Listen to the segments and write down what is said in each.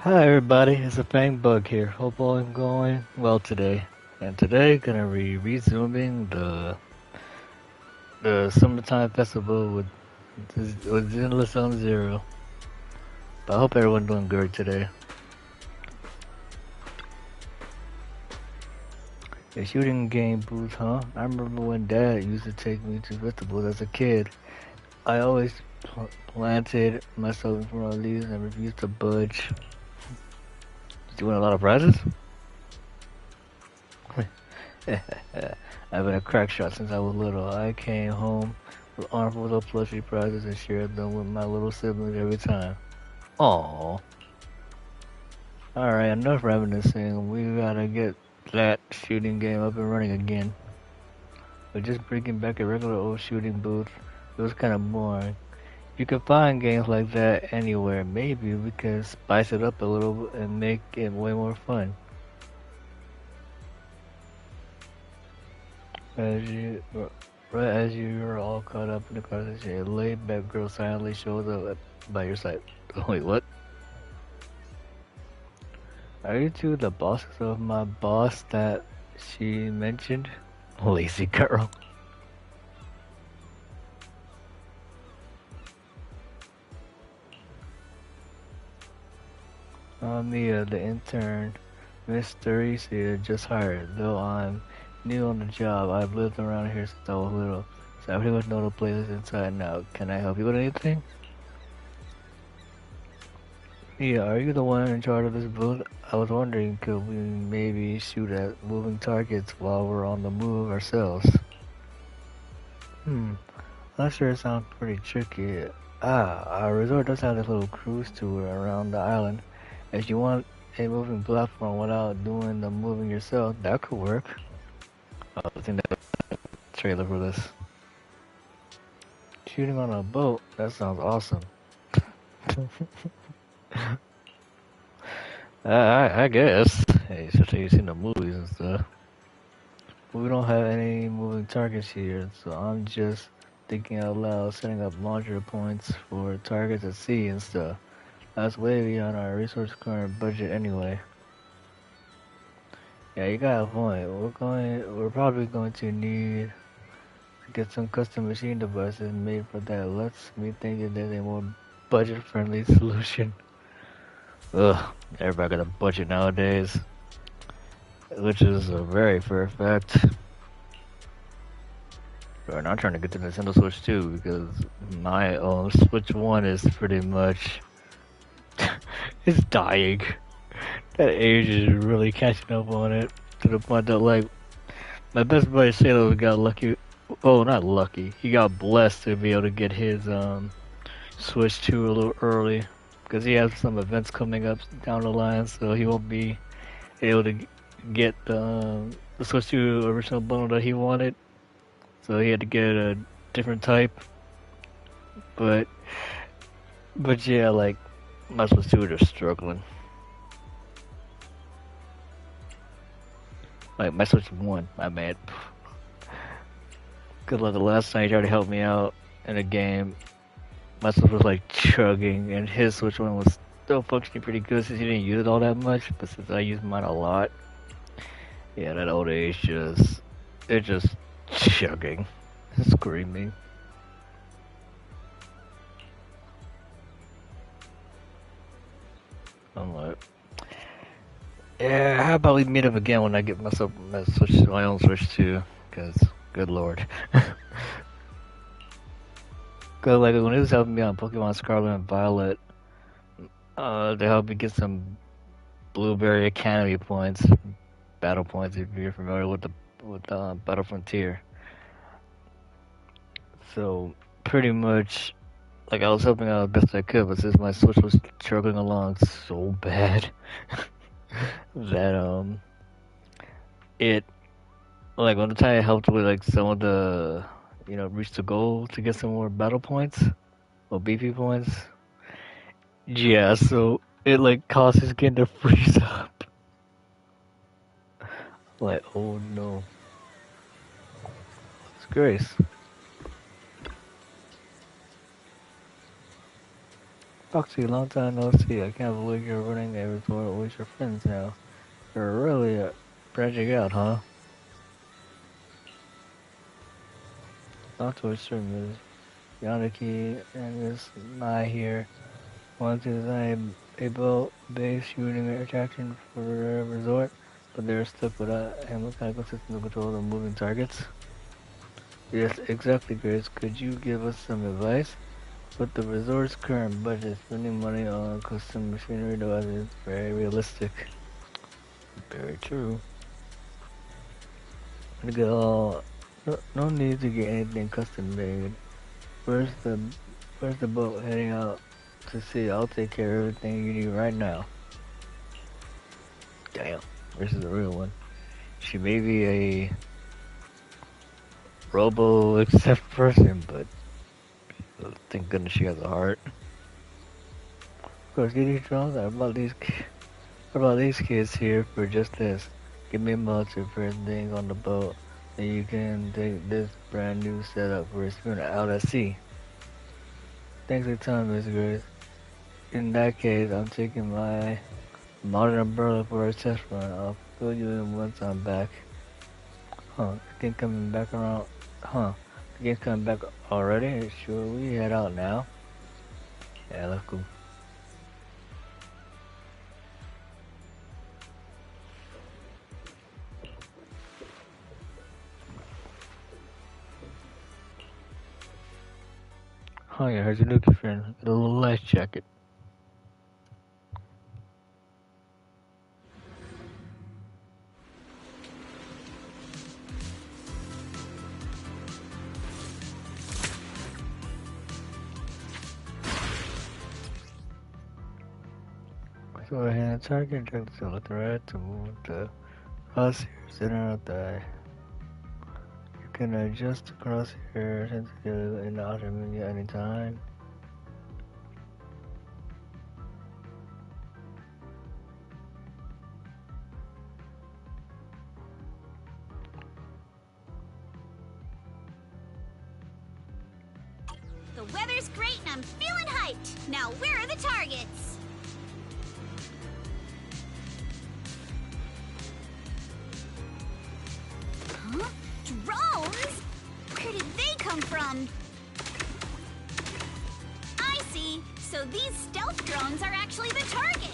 Hi everybody, it's a Fang Bug here. Hope all is going well today. And today gonna be resuming the summertime festival with Zenless on Zero. But I hope everyone's doing good today. The shooting game booth, huh? I remember when Dad used to take me to festivals as a kid. I always planted myself in front of these and refused to budge. Did you win a lot of prizes? I've been a crack shot since I was little. I came home with armfuls of plushy prizes and shared them with my little siblings every time. Aww. Alright, enough reminiscing. We gotta get that shooting game up and running again. But just bringing back a regular old shooting booth, it was kinda boring. You can find games like that anywhere. Maybe we can spice it up a little and make it way more fun. As you, right as you're all caught up in the conversation, a laid-back girl silently shows up by your side. Wait, what? Are you two the bosses of my boss that she mentioned? Lazy girl. Mia, the intern, Miss Teresa just hired. Though I'm new on the job, I've lived around here since I was little, so I pretty much know the place inside and out. Can I help you with anything? Mia, are you the one in charge of this booth? I was wondering, could we maybe shoot at moving targets while we're on the move ourselves? That sure sounds pretty tricky. Our resort does have this little cruise tour around the island. If you want a moving platform without doing the moving yourself, that could work. I think that's the trailer for this. Shooting on a boat, that sounds awesome. I guess. Hey, especially you've seen the movies and stuff. We don't have any moving targets here, so I'm just thinking out loud, setting up launcher points for targets at sea and stuff. That's way beyond our resource current budget anyway. Yeah, you got a point. We're probably going to need to get some custom machine devices made for that. Let's me think that there's a more budget-friendly solution. Ugh, everybody got a budget nowadays, which is a very fair fact. Right, I'm trying to get the Nintendo Switch 2 because my Switch 1 is pretty much it's dying. That age is really catching up on it to the point that like my best buddy Sailor got lucky. Oh, not lucky. He got blessed to be able to get his Switch 2 a little early because he has some events coming up down the line, so he won't be able to get the Switch 2 original bundle that he wanted. So he had to get a different type. But yeah, like my Switch 2 are just struggling. Like my Switch 1, my bad. Cause like the last time he tried to help me out in a game, my Switch was like chugging, and his Switch 1 was still functioning pretty good since he didn't use it all that much. But since I use mine a lot, yeah, that old age it's just chugging, screaming. I'm like, yeah, how about we meet up again when I get myself my own Switch 2? Cause good lord. Cause like when he was helping me on Pokemon Scarlet and Violet, to help me get some Blueberry Academy points, battle points if you're familiar with the Battle Frontier. So pretty much, like I was helping out as best I could, but since my Switch was struggling along so bad that it like when the time I helped with like some of the reach the goal to get some more battle points or BP points. Yeah, so it like causes skin to freeze up. Like, oh no. It's Grace. Foxy, long time no see. I can't believe you're running a resort with your friends now. You're really branching out, huh? Not to assume Ms. Yaniki and Miss Mai here want to design a boat-based shooting attraction for the resort, but they're stuck without a mechanical system to control the moving targets. Yes, exactly, Grace. Could you give us some advice? With the resort's current budget, spending money on custom machinery devices is very realistic. Very true. To get all, no need to get anything custom made. Where's the Where's the boat heading out to sea? I'll take care of everything you need right now. Damn, this is the real one. She may be a robo-accept person, but thank goodness she has a heart. Of course, get these drones. What about these kids here for just this? Give me a month to print things on the boat, and you can take this brand new setup for a schooner out at sea. Thanks for your time, Miss Grace. In that case, I'm taking my modern umbrella for a test run. I'll fill you in once I'm back. Huh, again coming back around. Huh, again coming back already? Sure, we head out now. Yeah, let's go. Oh yeah, here's your new friend. The little life jacket. Go ahead and target check the cell thread to move the crosshair center of the eye. You can adjust the crosshair sensitivity in the outer menu anytime. The weather's great and I'm feeling hyped. Now where are the targets? Huh? Drones? Where did they come from? I see. So these stealth drones are actually the targets.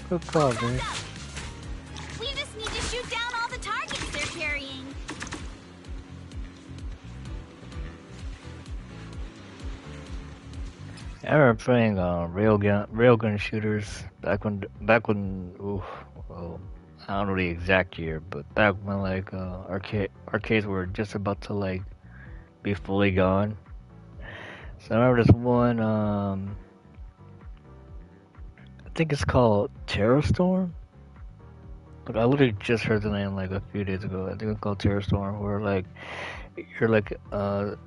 Good call, dude. We just need to shoot down all the targets they're carrying. I remember playing railgun shooters back when well, I don't know the exact year, but back when like arcades were just about to like be fully gone. So I remember this one I think it's called Terror Storm. Like I literally just heard the name like a few days ago. I think it's called Terror Storm, where like you're like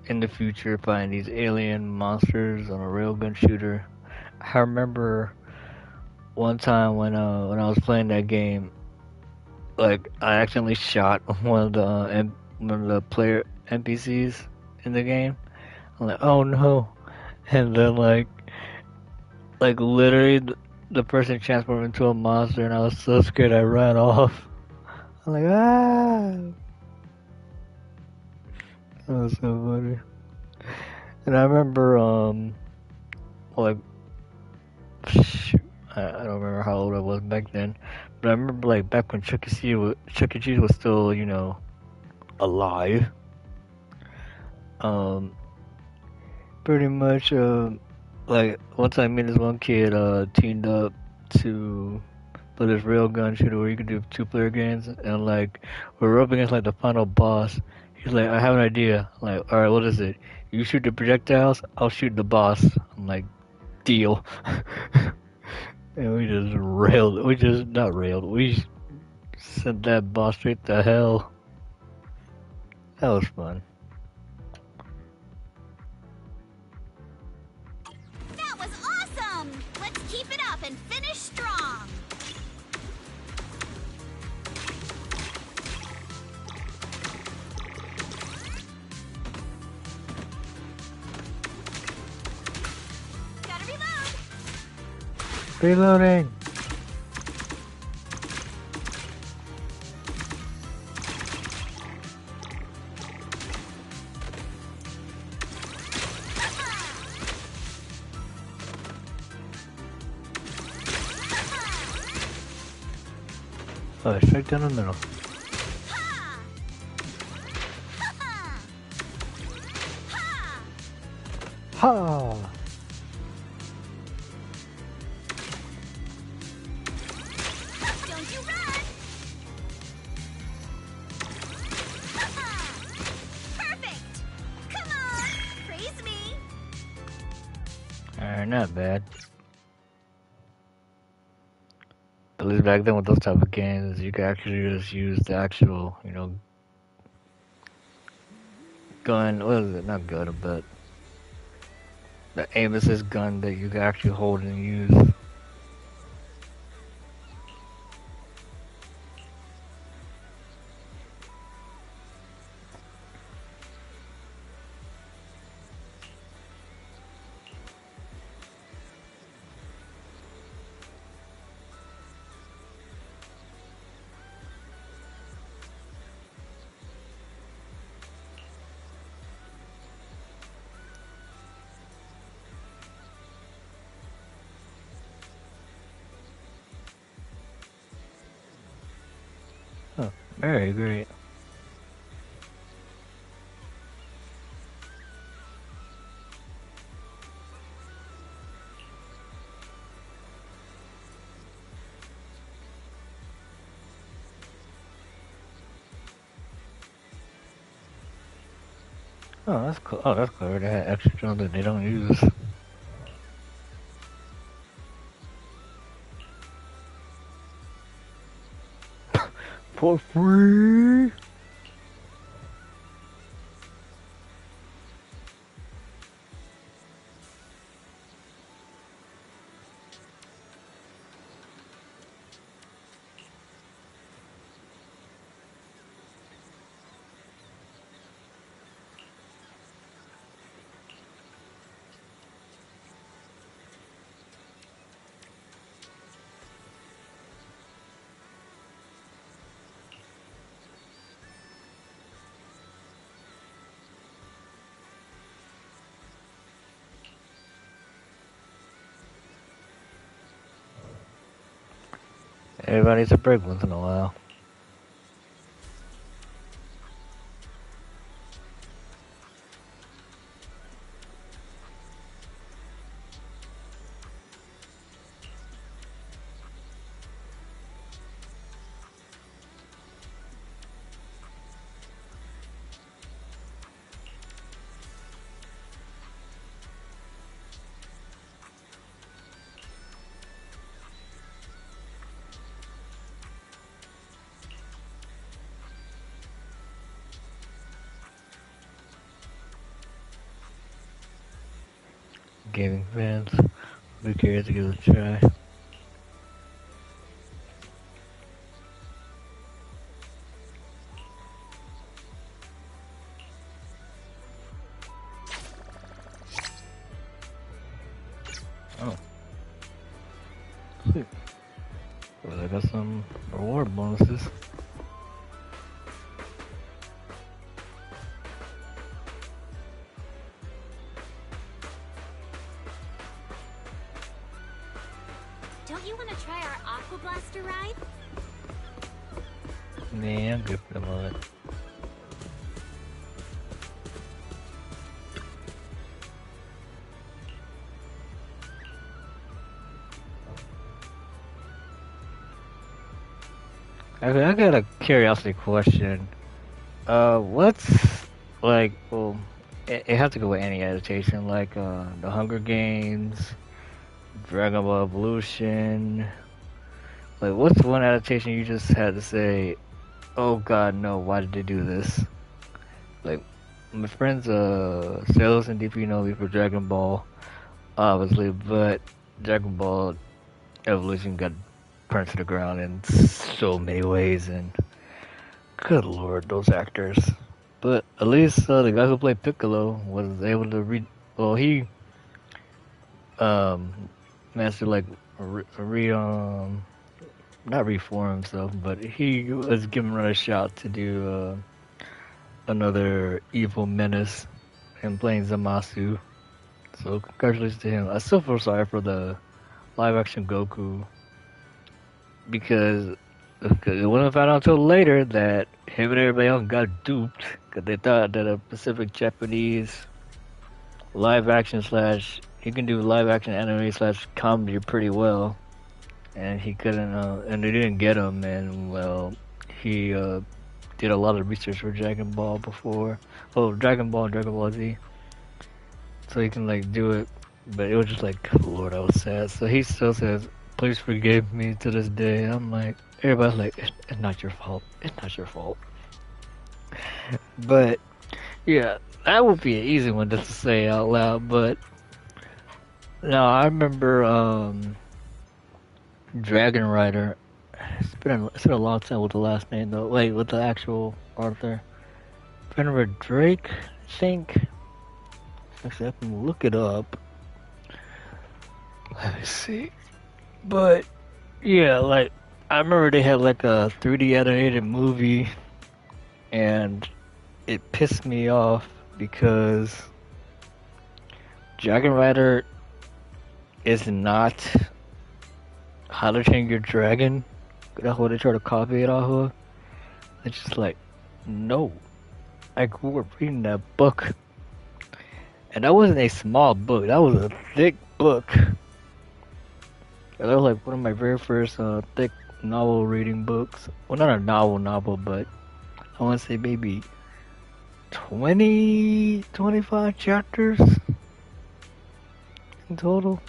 in the future fighting these alien monsters on a railgun shooter. I remember one time when I was playing that game, like I accidentally shot one of the player NPCs in the game. I'm like, oh no, and then like literally the person transformed into a monster, and I was so scared I ran off. I'm like, ah, that was so funny. And I remember like shoot, I don't remember how old I was back then, but I remember like back when Chuck E. Cheese was still, you know, alive. Um, Pretty much, like once I met this one kid, teamed up to play this railgun shooter where you could do two-player games, and like we're up against like the final boss. He's like, I have an idea. I'm like, all right, what is it? You shoot the projectiles, I'll shoot the boss. I'm like, deal. And we just railed. We just not railed. We sent that boss straight to hell. That was fun. That was awesome! Let's keep it up and finish strong. Reloading. Oh, straight down the middle. Ha! Don't you run! Perfect! Come on! Praise me! Alright, not bad. At least back then with those type of games, you could actually just use the actual, you know, gun. What is it? Not gun, but the aim assist gun that you can actually hold and use. Oh, very great. Oh, that's cool. Oh, that's clever. They had extra jump that they don't use. For free. Everybody needs a break once in a while. Gaming fans, be curious to give it a try. Oh, sweet. Well, I got some reward bonuses. Don't you want to try our Aqua Blaster ride? Nah, I'm good for the moment. Okay, I got a curiosity question. What's like? Well, it has to go with any adaptation, like the Hunger Games, Dragon Ball Evolution. Like, what's one adaptation you just had to say, "Oh God, no! Why did they do this?" Like, my friends, Sailors and DP know me for Dragon Ball, obviously, but Dragon Ball Evolution got burnt to the ground in so many ways, and good lord, those actors. But at least the guy who played Piccolo was able to read. Well, he um managed to like not reform himself, but he was given another shot to do another evil menace and playing Zamasu. So congratulations to him. I still feel sorry for the live action Goku because it wasn't found out until later that him and everybody else got duped because they thought that a Pacific Japanese live action slash he can do live action anime slash comedy pretty well, and he couldn't and they didn't get him, and well he did a lot of research for Dragon Ball before, Dragon Ball and Dragon Ball Z, so he can like do it, but it was just like Lord, I was sad. So he still says, "Please forgive me" to this day. I'm like, everybody's like, it's not your fault. It's not your fault. But yeah, that would be an easy one just to say out loud. But no, I remember Dragon Rider. It's been a long time with the last name though. Wait, with the actual Arthur. I remember Drake, I think. Actually, I can look it up. Let me see. But yeah, like I remember they had like a 3D animated movie, and it pissed me off because Dragon Rider is not How to Train Your Dragon. That's what they try to copy it off of. It's just like, no. I grew up reading that book. And that wasn't a small book. That was a thick book. That was like one of my very first thick novel reading books. Well, not a novel, but I want to say maybe 20, 25 chapters in total.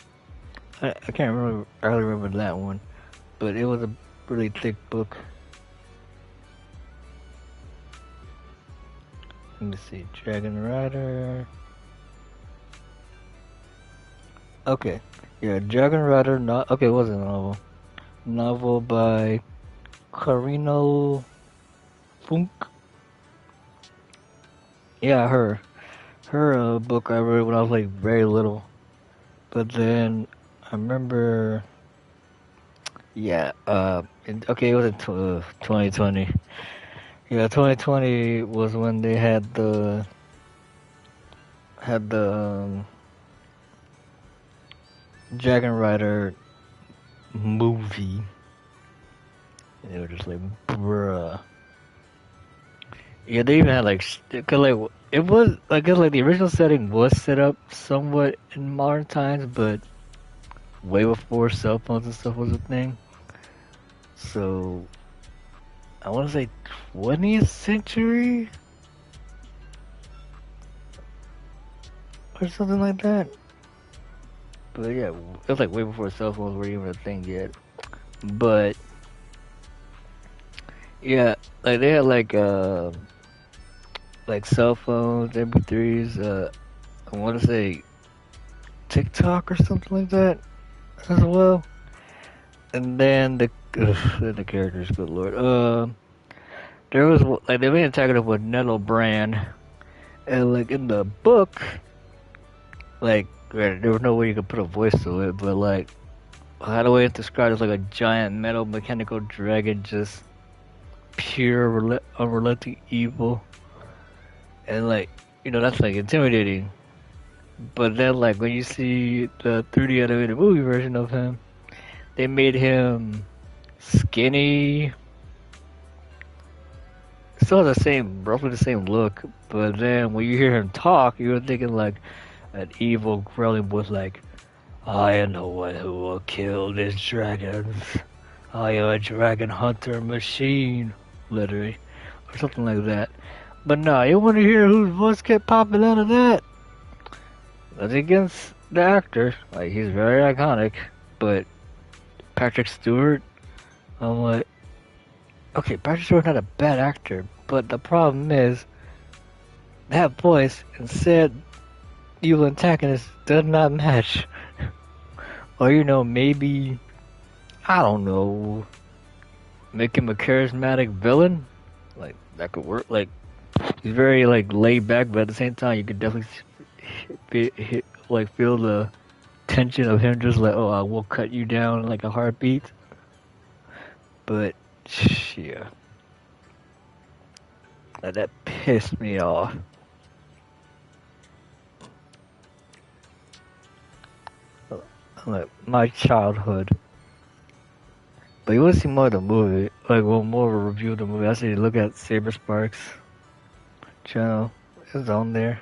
I can't remember. I really remember that one, but it was a really thick book. Let me see, Dragon Rider. Okay, yeah, Dragon Rider. Not okay. It wasn't a novel. Novel by Carino Funk. Yeah, her book I read when I was like very little, but then I remember, yeah, okay, it was in 2020. Yeah, 2020 was when they had the Dragon Rider movie. And they were just like, bruh. Yeah, they even had like, cause like it was, I guess like the original setting was set up somewhat in modern times, but way before cell phones and stuff was a thing. So I want to say 20th century or something like that. But yeah, it was like way before cell phones were even a thing yet. But yeah, like they had like cell phones, MP3s. I want to say TikTok or something like that as well. And then the characters, good lord. There was like they made a tag up with Nettle Brand, and like in the book, like there was no way you could put a voice to it, but like how do I describe it as like a giant metal mechanical dragon, just pure unrelenting evil, and like that's like intimidating. But then like when you see the 3D animated movie version of him, they made him skinny. Still has the same, roughly the same look, but then when you hear him talk, you're thinking like an evil growling voice, like, "I am the one who will kill these dragons. I am a dragon hunter machine," literally, or something like that. But no, you want to hear whose voice kept popping out of that? That's against the actor. Like he's very iconic, but Patrick Stewart, I'm like, okay, Patrick Stewart's not a bad actor, but the problem is that voice and said evil antagonist does not match. Or maybe I don't know, make him a charismatic villain. Like that could work. Like he's very like laid back, but at the same time you could definitely feel the tension of him just like, oh, I will cut you down like a heartbeat. But yeah, that pissed me off. Like my childhood. But you want to see more of the movie, like well, more of a review of the movie. I say look at Saber Sparks channel. It's on there.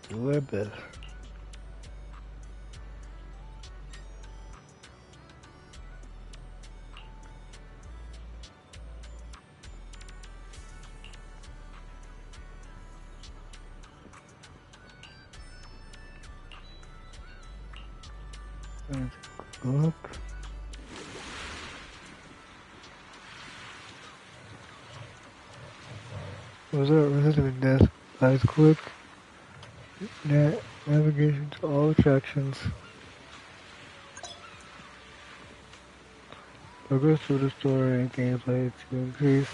Do our best. Look. Was that resistant death? Eyes quick. Navigation to all attractions. Progress through the story and gameplay to increase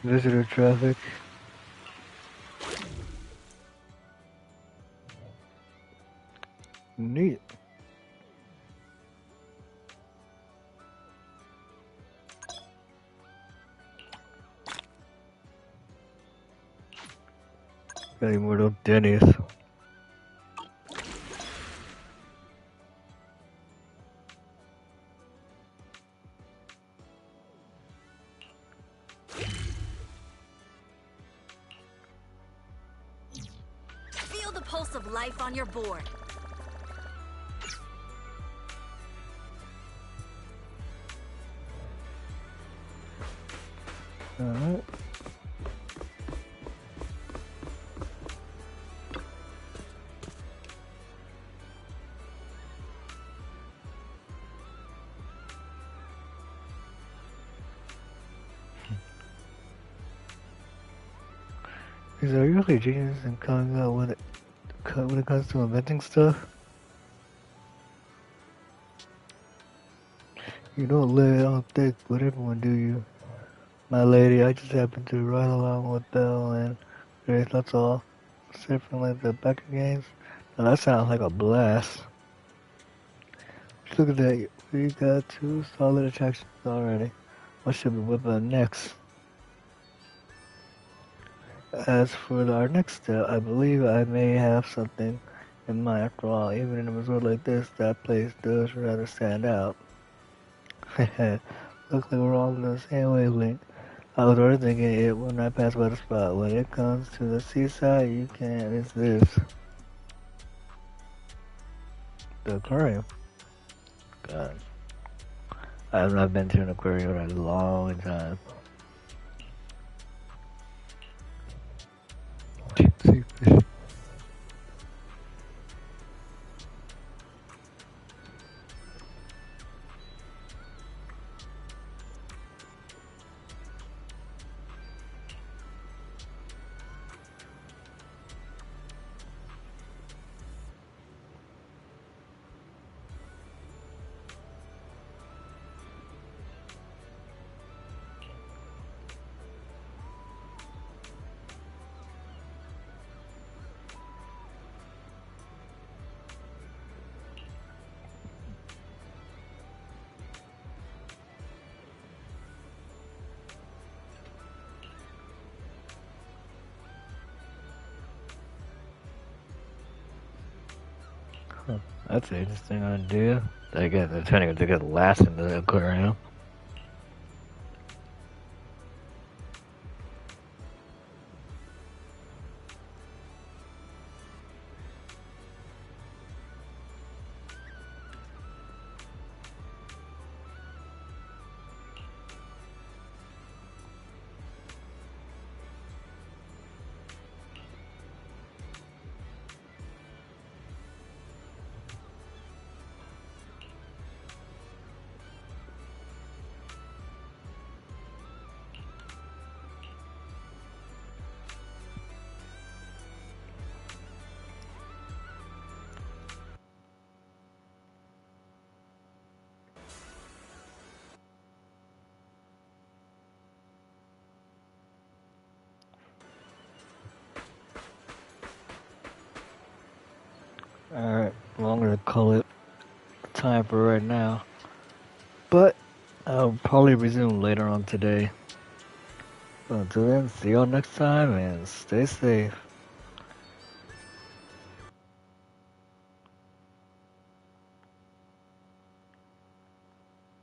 visitor traffic. Neat. Got any more of those Denny's. Feel the pulse of life on your board. Alright. Is there really genius in coming out when it comes to inventing stuff? You don't lay it on thick with everyone, do you? My lady, I just happened to ride along with Belle and Grace, that's all. Except for like the Becker games. Now that sounds like a blast. Look at that, we got 2 solid attractions already. What should we whip up next? As for our next step, I believe I may have something in mind. After all, even in a resort like this, that place does rather stand out. Looks like we're all on the same wavelength. I was already thinking it when I passed by the spot. When it comes to the seaside, you can't miss this. The aquarium. God. I have not been to an aquarium in a long time. See fish. Huh. That's an interesting idea. They get last in the aquarium. Alright, well, I'm gonna call it time for right now. But I'll probably resume later on today. Until then, see y'all next time and stay safe.